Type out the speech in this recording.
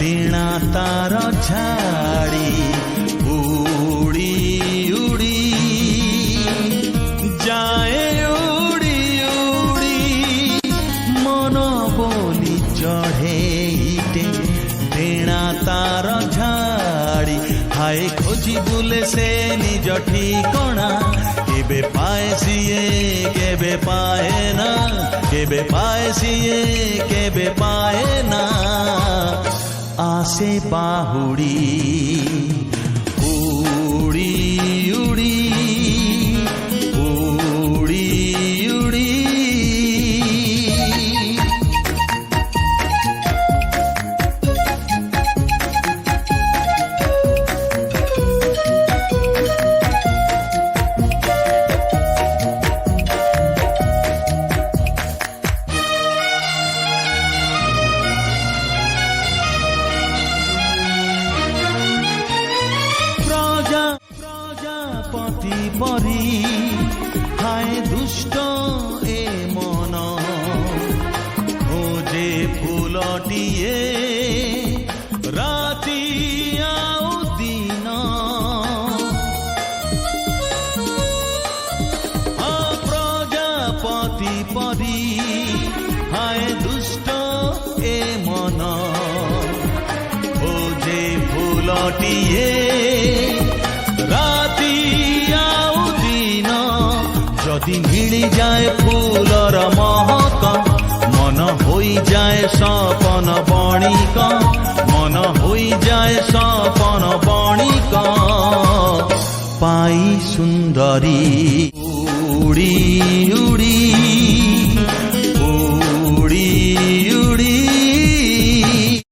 टीणा तार झाड़ी उड़ी उड़ी जाए उड़ी उड़ी मन बोली चढ़े इटे टीणा तार झाड़ी हाय खोजी बुले से निज ठिकणा केबे पाए सिए केबे पाए ना केबे पाए सिए केबे पाए ना आसे बाहुड़ी उड़ी उड़ी उड़ी उड़ी प्रजापति परी हाय दुष्ट ए मन खोजे फूलटिए राति आउ दिन प्रजापति परी हाय दुष्ट ए मन खोजे फूलटिए जदि मिली जाए फूलर महक मन होई जाए सपन बणिक मन होई जाए सपन बणिक पाई सुंदरी उड़ी उड़ी